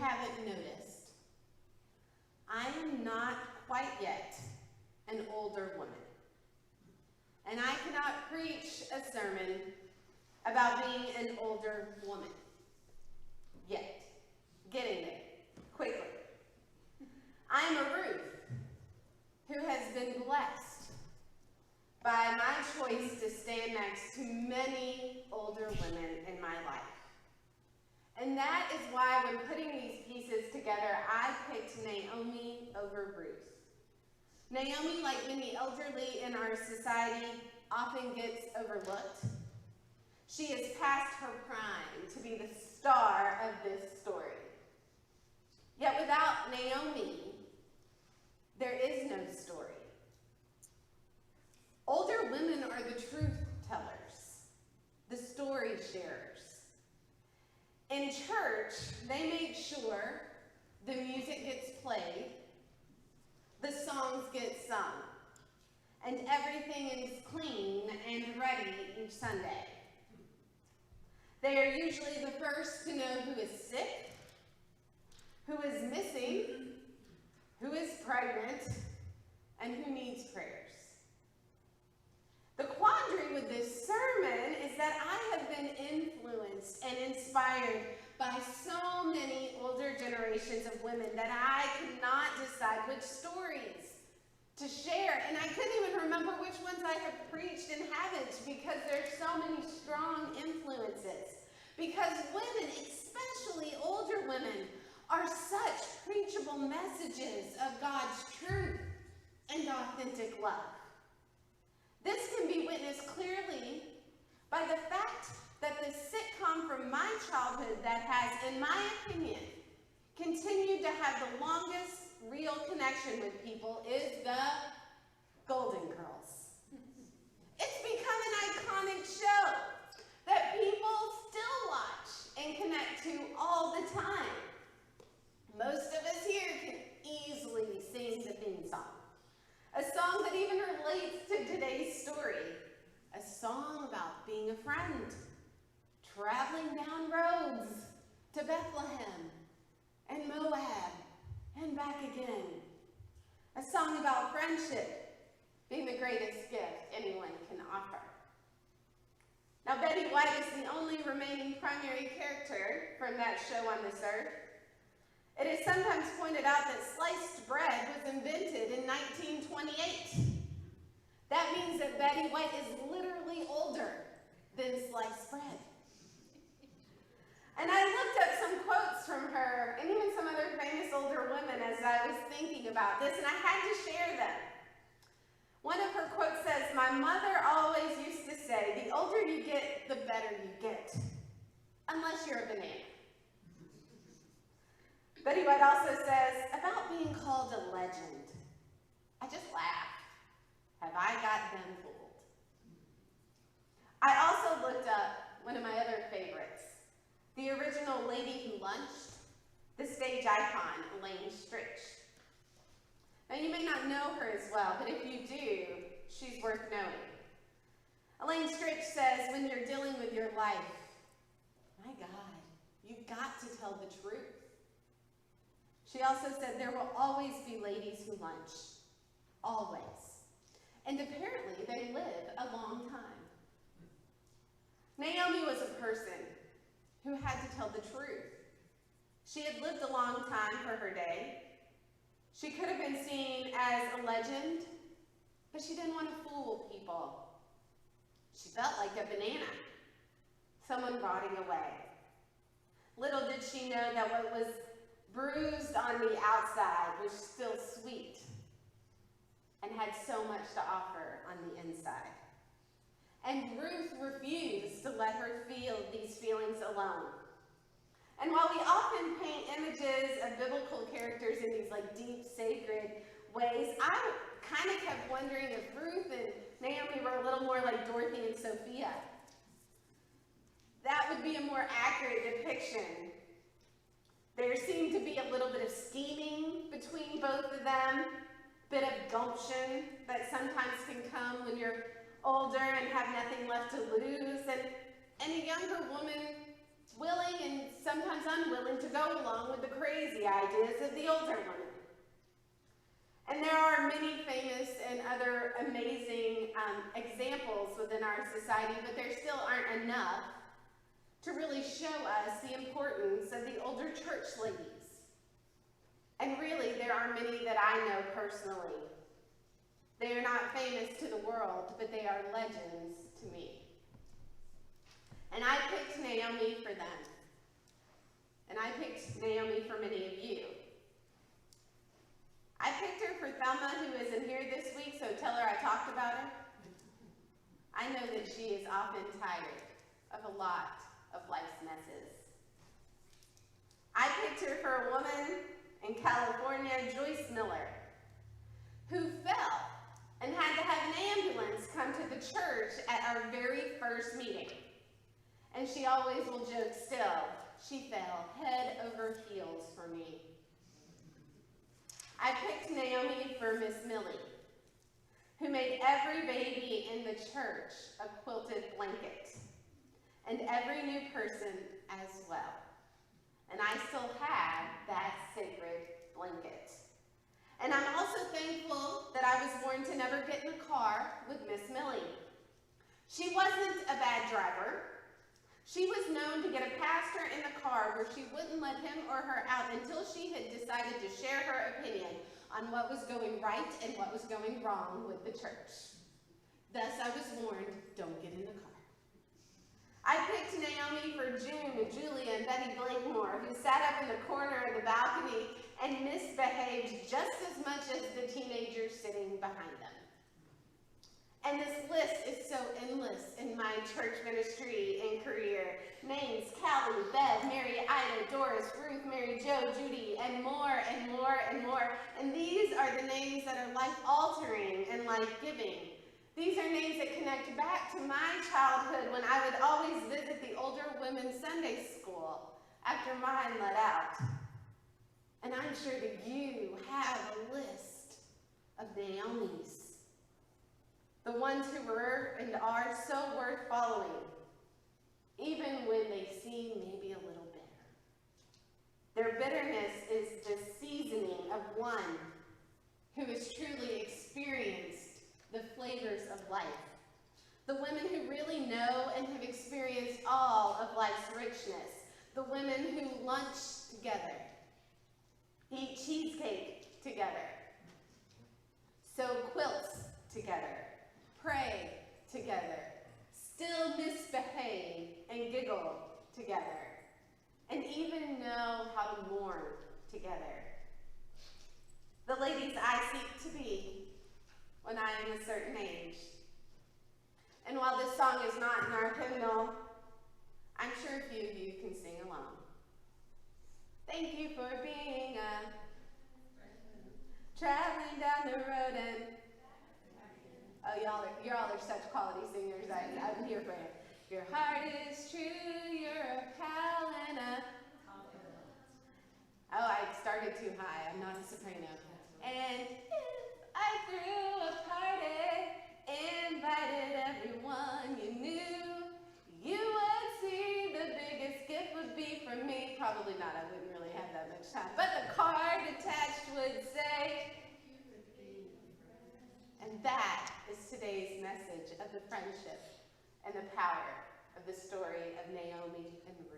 haven't noticed, I am not quite yet an older woman. And I cannot preach a sermon about being an older woman yet. Getting there quickly. I'm a Ruth who has been blessed by my choice to stand next to many older women in my life. And that is why when putting these pieces together, I picked Naomi over Ruth. Naomi, like many elderly in our society, often gets overlooked. She is past her prime to be the star of this story. Yet without Naomi, there is no story. Older women are the truth tellers, the story sharers. In church, they make sure the music gets played, the songs get sung, and everything is clean and ready each Sunday. They are usually the first to know who is sick, who is missing, who is pregnant, and who needs prayers. The quandary with this sermon is that I have been influenced and inspired by so many older generations of women that I could not decide which stories to share. And I couldn't even remember which ones I have preached and haven't, because there's so many strong influences. Because women, especially older women, are such preachable messages of God's truth and authentic love. This can be witnessed clearly by the fact that the sitcom from my childhood that has, in my opinion, continued to have the longest real connection with people is the Golden Girls. It's become an iconic show that people still watch and connect to all the time. Most of us here can easily sing the theme song. A song that even relates to today's story. A song about being a friend, traveling down roads to Bethlehem and Moab and back again. A song about friendship being the greatest gift anyone can offer. Now, Betty White is the only remaining primary character from that show on this earth. It is sometimes pointed out that sliced bread was invented in 1928. That means that Betty White is literally older than sliced bread. And I looked up some quotes from her and even some other famous older women as I was thinking about this, and I had to share them. One of her quotes says, "My mother always used to say, the older you get, the better you get, unless you're a banana." Betty White also says, about being called a legend, I just laugh. Have I got them fooled? I also looked up one of my other favorites, the original Lady Who Lunched, the stage icon, Elaine Stritch. Now, you may not know her as well, but if you do, she's worth knowing. Elaine Stritch says, when you're dealing with your life, my God, you've got to tell the truth. She also said there will always be ladies who lunch. Always. And apparently they live a long time. Naomi was a person who had to tell the truth. She had lived a long time for her day. She could have been seen as a legend, but she didn't want to fool people. She felt like a banana, someone rotting away. Little did she know that what was bruised on the outside was still sweet and had so much to offer on the inside. And Ruth refused to let her feel these feelings alone. And while we often paint images of biblical characters in these deep, sacred ways, I kind of kept wondering if Ruth and Naomi were a little more like Dorothy and Sophia. That would be a more accurate depiction. There seemed to be a little bit of scheming between both of them, a bit of gumption that sometimes can come when you're older and have nothing left to lose, and a younger woman willing and sometimes unwilling to go along with the crazy ideas of the older women. And there are many famous and other amazing examples within our society, but there still aren't enough to really show us the importance of the older church ladies. And really, there are many that I know personally. They are not famous to the world, but they are legends to me. And I picked Naomi for them. And I picked Naomi for many of you. I picked her for Thelma, who isn't here this week, so tell her I talked about her. I know that she is often tired of a lot of life's messes. I picked her for a woman in California, Joyce Miller, who fell and had to have an ambulance come to the church at our very first meeting. And she always will joke still, she fell head over heels for me. I picked Naomi for Miss Millie, who made every baby in the church a quilted blanket, and every new person as well. And I still have that sacred blanket. And I'm also thankful that I was born to never get in a car with Miss Millie. She wasn't a bad driver. She was known to get a pastor in the car where she wouldn't let him or her out until she had decided to share her opinion on what was going right and what was going wrong with the church. Thus, I was warned, don't get in the car. I picked Naomi for June, Julia, and Betty Blakemore, who sat up in the corner of the balcony and misbehaved just as much as the teenagers sitting behind them. And this list is so endless in my church ministry and career. Names: Callie, Bev, Mary, Ida, Doris, Ruth, Mary Jo, Judy, and more and more and more. And these are the names that are life-altering and life-giving. These are names that connect back to my childhood when I would always visit the older women's Sunday school after mine let out. And I'm sure that you have a list of Naomis. The ones who were and are so worth following, even when they seem maybe a little bitter. Their bitterness is the seasoning of one who has truly experienced the flavors of life. The women who really know and have experienced all of life's richness. The women who lunch together, eat cheesecake together, sew quilts together, pray together, still misbehave and giggle together, and even know how to mourn together. The ladies I seek to be when I am a certain age. And while this song is not in our hymnal, I'm sure a few of you can sing along. Thank you for being traveling down the road and oh, y'all are such quality singers. I'm here for it. Your heart is true, you're a pal and a... Oh, I started too high. I'm not a soprano. And if I threw a party, invited everyone you knew, you would see the biggest gift would be from me. Probably not, I wouldn't really have that much time. But the card attached would say, and that is today's message of the friendship and the power of the story of Naomi and Ruth.